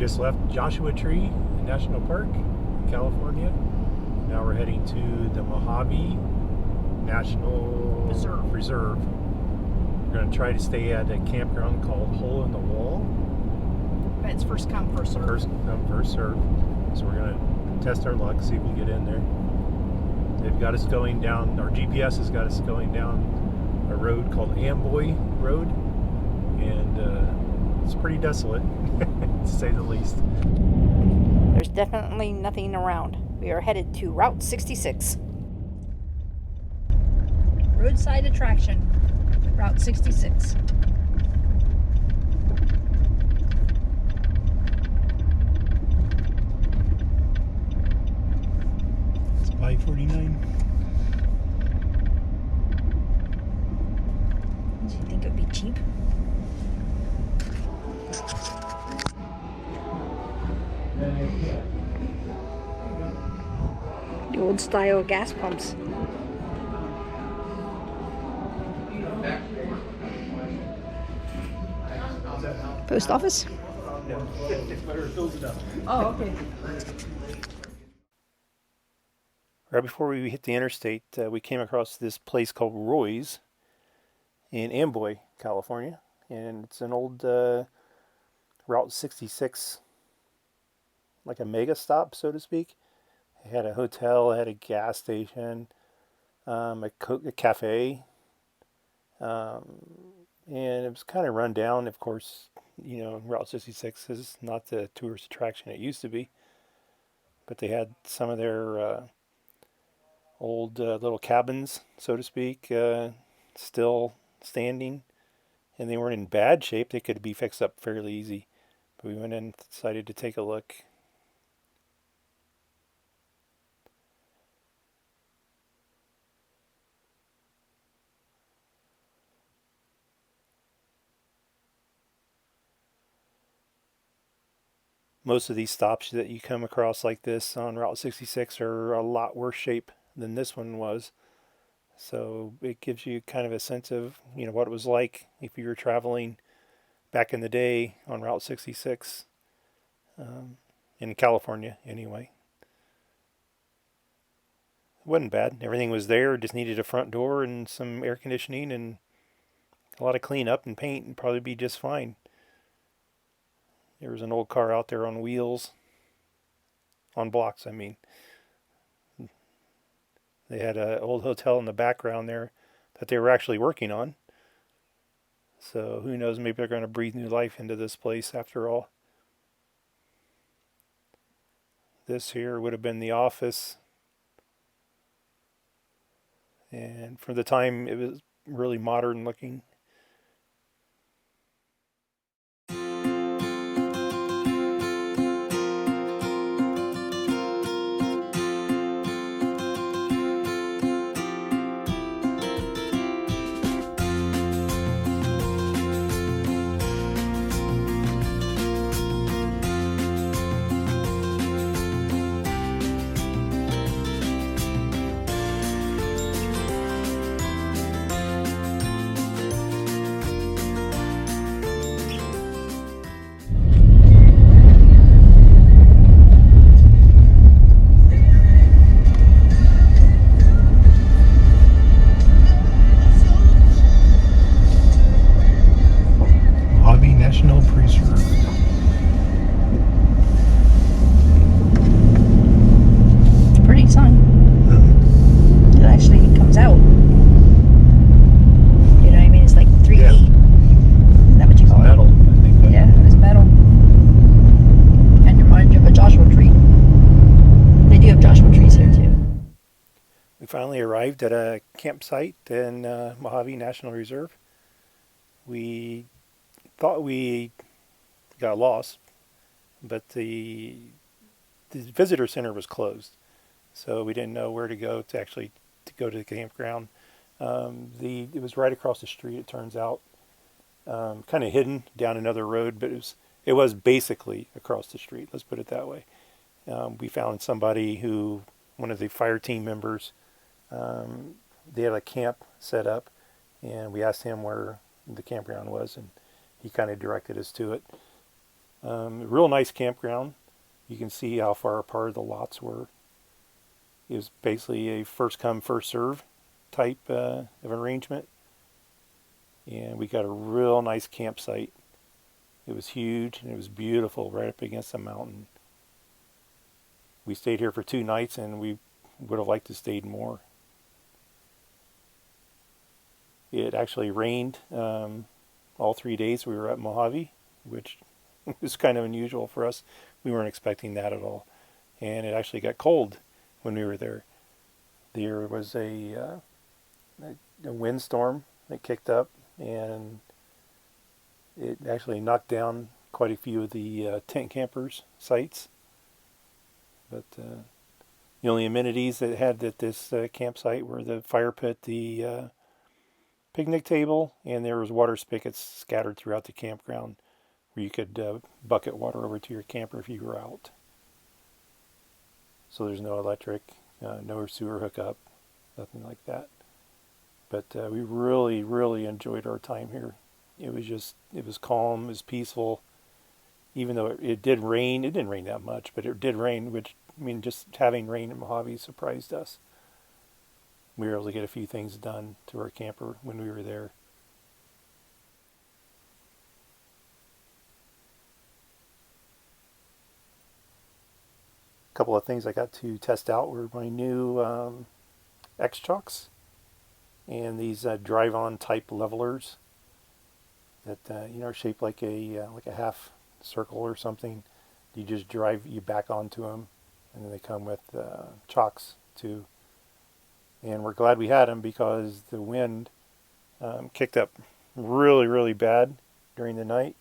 just left Joshua Tree National Park, California. Now we're heading to the Mojave National Reserve. We're going to try to stay at a campground called Hole in the Wall. But it's first come, first serve. First come, first serve. So we're going to test our luck, see if we get in there. They've got us going down, our GPS has got us going down a road called Amboy Road. And it's pretty desolate, to say the least. There's definitely nothing around. We are headed to Route 66. Roadside attraction, Route 66. It's 549. Do you think it would be cheap? The old style gas pumps. Post office? No, it fills it up. Oh, okay. Right before we hit the interstate, we came across this place called Roy's in Amboy, California. And it's an old Route 66, like a mega stop, so to speak. It had a hotel, it had a gas station, a cafe, and it was kind of run down. Of course, you know, Route 66 is not the tourist attraction it used to be, but they had some of their old little cabins, so to speak, still standing, and they weren't in bad shape. They could be fixed up fairly easy, but we went in and decided to take a look. Most of these stops that you come across like this on Route 66 are a lot worse shape than this one was. So it gives you kind of a sense of, you know, what it was like if you were traveling back in the day on Route 66, in California anyway. It wasn't bad. Everything was there, just needed a front door and some air conditioning and a lot of cleanup and paint, and probably be just fine. There was an old car out there on wheels, on blocks, I mean. They had an old hotel in the background there that they were actually working on. So who knows, maybe they're going to breathe new life into this place after all. This here would have been the office. And for the time, it was really modern looking. National Preserve. It's a pretty sign. It actually comes out. You know what I mean? It's like 3 feet. Is that what you call it? Metal, I think. Yeah, it's metal. And reminds you of a Joshua tree. They do have Joshua trees here too. We finally arrived at a campsite in Mojave National Reserve. We thought we got lost, but the visitor center was closed, so we didn't know where to go to go to the campground. It was right across the street, it turns out, kind of hidden down another road, but it was basically across the street. Let's put it that way. We found somebody one of the fire team members, they had a camp set up, and we asked him where the campground was, and he kind of directed us to it. Real nice campground. You can see how far apart the lots were. It was basically a first come, first serve type of arrangement. And we got a real nice campsite. It was huge and it was beautiful right up against the mountain. We stayed here for 2 nights and we would have liked to stayed more. It actually rained all 3 days we were at Mojave, which was kind of unusual for us. We weren't expecting that at all. And it actually got cold when we were there. There was a windstorm that kicked up, and it actually knocked down quite a few of the tent campers' sites. But the only amenities that it had at this campsite were the fire pit, the picnic table, and there was water spigots scattered throughout the campground where you could bucket water over to your camper if you were out. So there's no electric, no sewer hookup, nothing like that. But we really, really enjoyed our time here. It was calm, it was peaceful. Even though it did rain, it didn't rain that much, but it did rain, which, I mean, just having rain in Mojave surprised us. We were able to get a few things done to our camper when we were there. A couple of things I got to test out were my new X-Chocks and these drive-on type levelers that are shaped like a half circle or something. You just drive you back onto them, and then they come with chocks too. And we're glad we had them because the wind kicked up really, really bad during the night,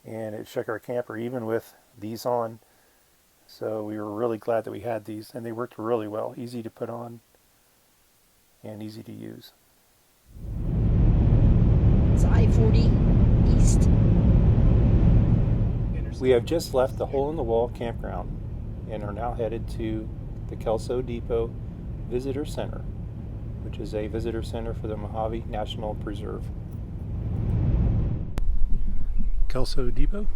and it shook our camper even with these on. So we were really glad that we had these, and they worked really well, easy to put on and easy to use. It's I-40 East. We have just left the Hole in the Wall campground and are now headed to the Kelso Depot Visitor Center, which is a visitor center for the Mojave National Preserve. Kelso Depot.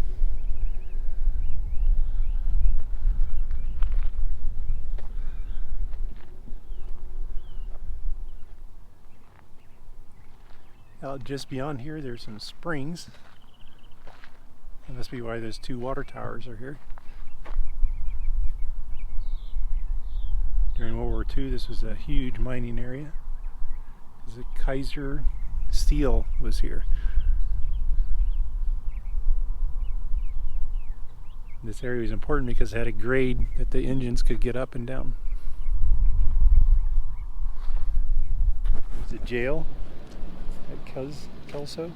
Out just beyond here, there's some springs. That must be why those 2 water towers are here. During World War II, this was a huge mining area. The Kaiser Steel was here. This area was important because it had a grade that the engines could get up and down. There's a jail at Kelso.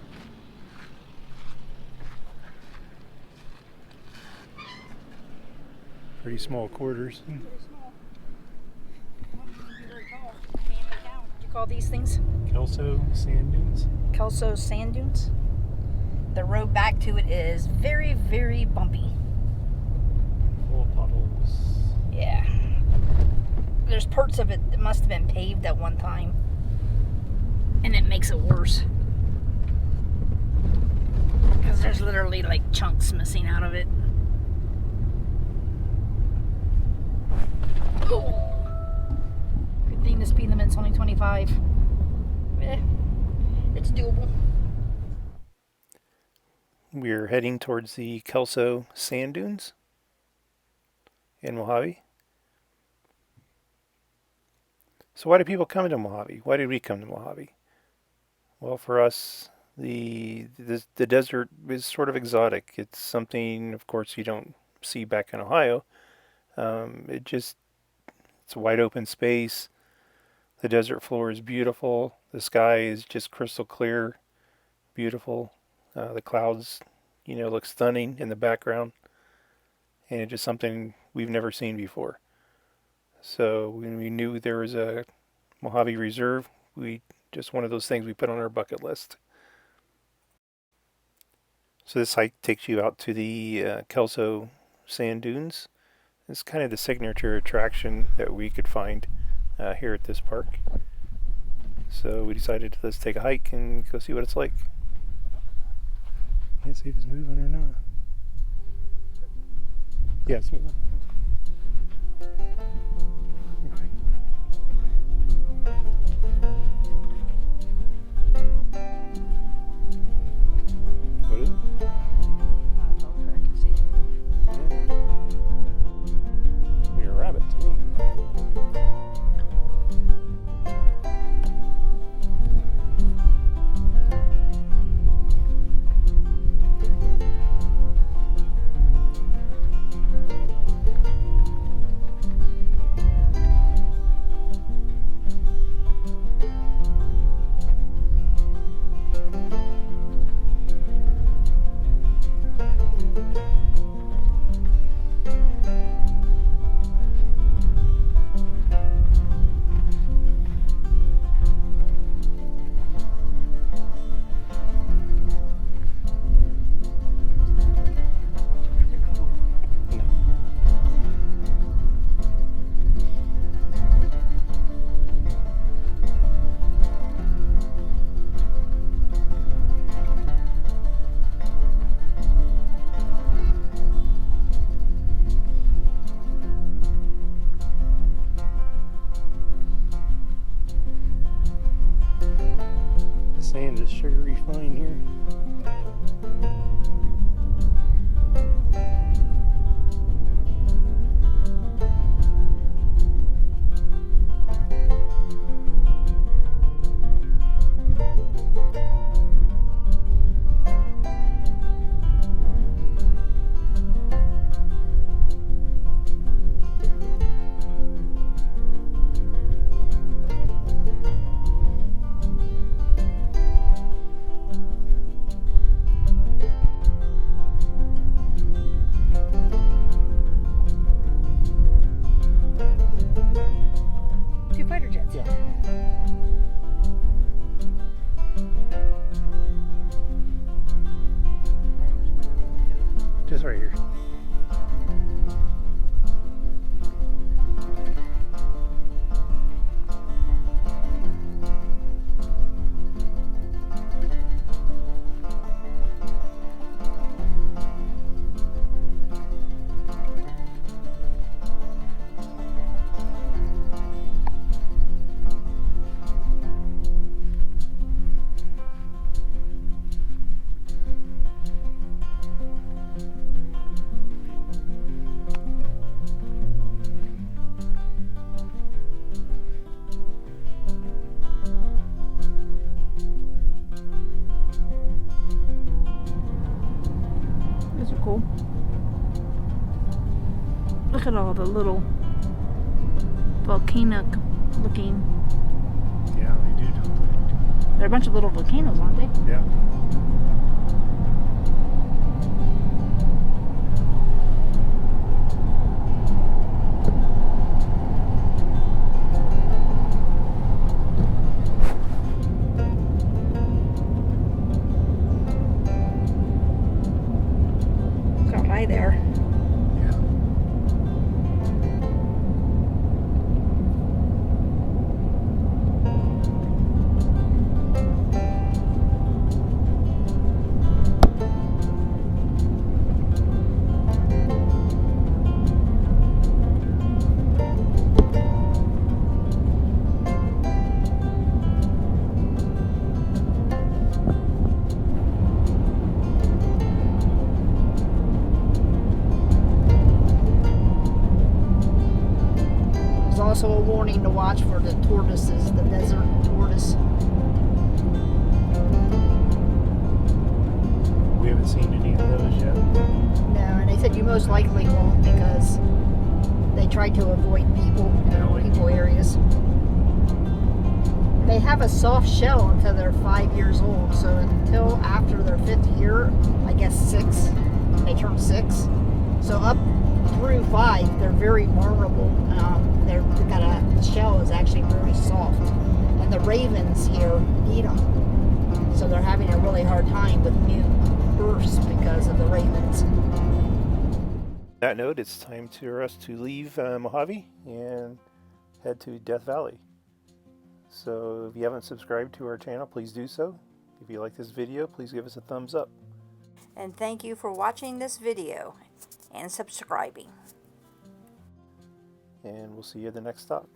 Pretty small quarters. Pretty small. Very tall. What do you call these things? Kelso Sand Dunes. Kelso Sand Dunes. The road back to it is very, very bumpy. Full of potholes. Yeah. There's parts of it that must have been paved at one time, and it makes it worse. Because there's literally like chunks missing out of it. Oh. Good thing the speed limit's only 25. It's doable. We're heading towards the Kelso Sand Dunes in Mojave. So why do people come to Mojave? Why did we come to Mojave? Well, for us, the desert is sort of exotic. It's something, of course, you don't see back in Ohio. It's a wide open space. The desert floor is beautiful. The sky is just crystal clear, beautiful. The clouds, look stunning in the background. And it's just something we've never seen before. So when we knew there was a Mojave Reserve, just one of those things we put on our bucket list. So this hike takes you out to the Kelso Sand Dunes. It's kind of the signature attraction that we could find here at this park. So we decided let's take a hike and go see what it's like. Can't see if it's moving or not. Yes. What is it? Dog track, you see. You're a rabbit to me. The sand is sugary fine here. Two fighter jets. Yeah. Just right here. Those are cool. Look at all the little volcanic looking. Yeah, they do, don't They're a bunch of little volcanoes, aren't they? they? Yeah. Look how high they are. Yeah. There's also a warning to watch for the tortoises, the desert tortoise. We haven't seen any of those yet. No, and they said you most likely won't because they try to avoid people areas. They have a soft shell until they're 5 years old, so until after their 5th year, I guess 6, they turn 6. So up through 5, they're very vulnerable. The shell is actually very soft, and the ravens here eat them. So they're having a really hard time with new births because of the ravens. On that note, it's time for us to leave Mojave and head to Death Valley. So if you haven't subscribed to our channel, please do so. If you like this video, please give us a thumbs up. And thank you for watching this video. and subscribing. And we'll see you at the next stop.